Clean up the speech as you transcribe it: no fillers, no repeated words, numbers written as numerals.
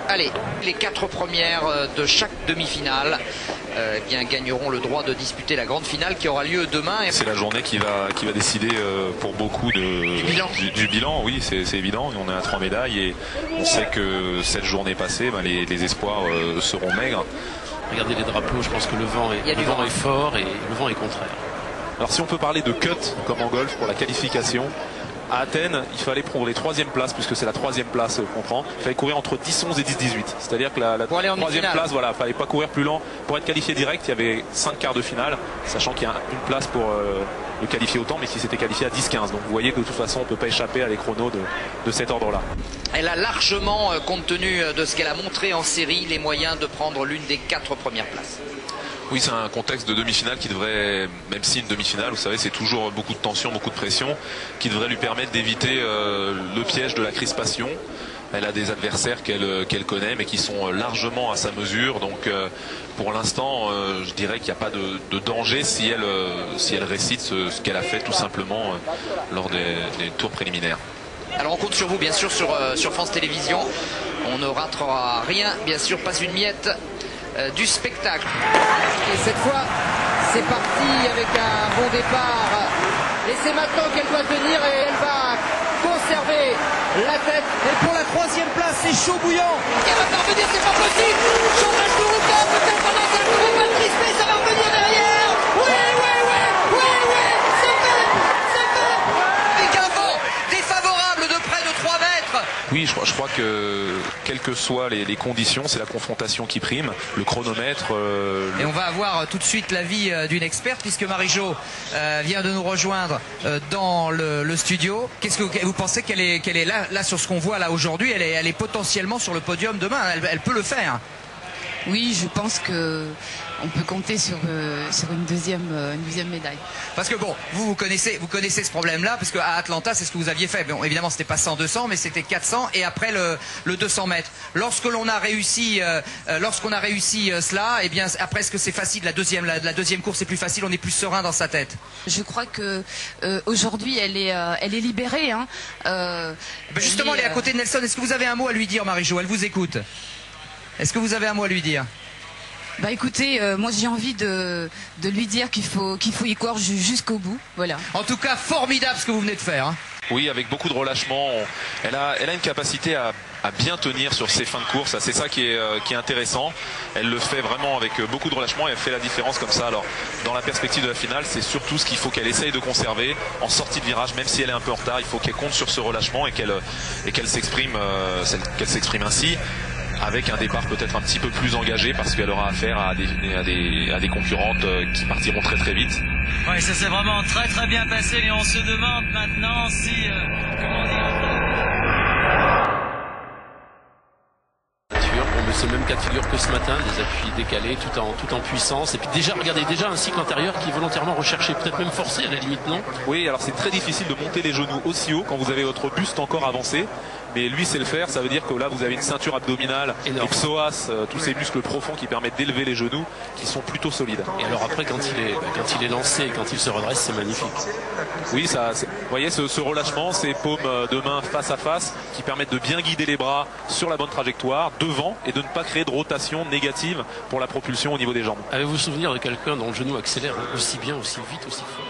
Allez, les 4 premières de chaque demi-finale eh bien, gagneront le droit de disputer la grande finale qui aura lieu demain. C'est la journée qui va décider pour beaucoup du bilan. Oui, c'est évident. On est à 3 médailles et on sait que cette journée passée, les espoirs seront maigres. Regardez les drapeaux, je pense que le vent est fort et le vent est contraire. Alors si on peut parler de cut comme en golf pour la qualification, à Athènes, il fallait prendre les 3e places, puisque c'est la 3e place qu'on prend. Il fallait courir entre 10-11 et 10-18. C'est-à-dire que la 3e place, voilà, il fallait pas courir plus lent. Pour être qualifié direct, il y avait 5 quarts de finale, sachant qu'il y a une place pour le qualifier autant, mais qui s'était qualifié à 10-15. Donc vous voyez que de toute façon, on ne peut pas échapper à les chronos de cet ordre-là. Elle a largement, compte tenu de ce qu'elle a montré en série, les moyens de prendre l'une des 4 premières places. Oui, c'est un contexte de demi-finale qui devrait, même si une demi-finale, vous savez, c'est toujours beaucoup de tension, beaucoup de pression, qui devrait lui permettre d'éviter le piège de la crispation. Elle a des adversaires qu'elle connaît, mais qui sont largement à sa mesure. Donc, pour l'instant, je dirais qu'il n'y a pas de danger si elle récite ce qu'elle a fait tout simplement lors des tours préliminaires. Alors, on compte sur vous, bien sûr, sur France Télévisions. On ne ratera rien, bien sûr, pas une miette du spectacle. Et cette fois, c'est parti avec un bon départ. Et c'est maintenant qu'elle doit tenir et elle va conserver la tête. Et pour la 3e place, c'est chaud bouillant. Elle va parvenir, c'est pas possible. Chantage de Rouka, peut-être pendant qu'elle ne va pas crisper, ça va revenir derrière. Oui, c'est fait. Avec un vent défavorable de près de 3 mètres. Oui, je crois que quelles que soient les conditions, c'est la confrontation qui prime, le chronomètre. Et on va avoir tout de suite l'avis d'une experte, puisque Marie-Jo vient de nous rejoindre dans le studio. Qu'est-ce que vous pensez qu'elle est là sur ce qu'on voit là aujourd'hui, elle est potentiellement sur le podium demain, elle peut le faire? Oui, je pense que on peut compter sur une deuxième médaille. Parce que bon, vous connaissez ce problème-là, parce qu'à Atlanta, c'est ce que vous aviez fait. Bon, évidemment, c'était pas 100-200, mais c'était 400 et après le 200 mètres. Lorsqu'on a réussi cela, eh bien, après, est-ce que c'est facile? La deuxième course est plus facile, on est plus serein dans sa tête. Je crois que aujourd'hui, elle est libérée. Hein. Justement, elle est à côté de Nelson. Est-ce que vous avez un mot à lui dire, Marie-Jo? Elle vous écoute. Est-ce que vous avez un mot à lui dire? Bah écoutez, moi j'ai envie de lui dire qu'il faut y croire jusqu'au bout. Voilà. En tout cas, formidable ce que vous venez de faire. Hein. Oui, avec beaucoup de relâchement. Elle a une capacité à bien tenir sur ses fins de course. C'est ça qui est intéressant. Elle le fait vraiment avec beaucoup de relâchement et elle fait la différence comme ça. Alors, dans la perspective de la finale, c'est surtout ce qu'il faut qu'elle essaye de conserver en sortie de virage, même si elle est un peu en retard. Il faut qu'elle compte sur ce relâchement et qu'elle s'exprime ainsi, avec un départ peut-être un petit peu plus engagé, parce qu'elle aura affaire à des concurrentes qui partiront très très vite. Oui, ça s'est vraiment très très bien passé et on se demande maintenant si C'est le même cas de figure que ce matin, des appuis décalés tout en puissance. Et puis regardez, un cycle antérieur qui est volontairement recherché, peut-être même forcé à la limite, non? Oui, alors c'est très difficile de monter les genoux aussi haut quand vous avez votre buste encore avancé. Mais lui sait le faire, ça veut dire que là vous avez une ceinture abdominale, les psoas, tous ces muscles profonds qui permettent d'élever les genoux, qui sont plutôt solides. Et alors après, quand il est lancé, quand il se redresse, c'est magnifique. Oui, vous voyez ce relâchement, ces paumes de main face à face qui permettent de bien guider les bras sur la bonne trajectoire, devant, et de ne pas créer de rotation négative pour la propulsion au niveau des jambes. Avez-vous souvenir de quelqu'un dont le genou accélère aussi bien, aussi vite, aussi fort?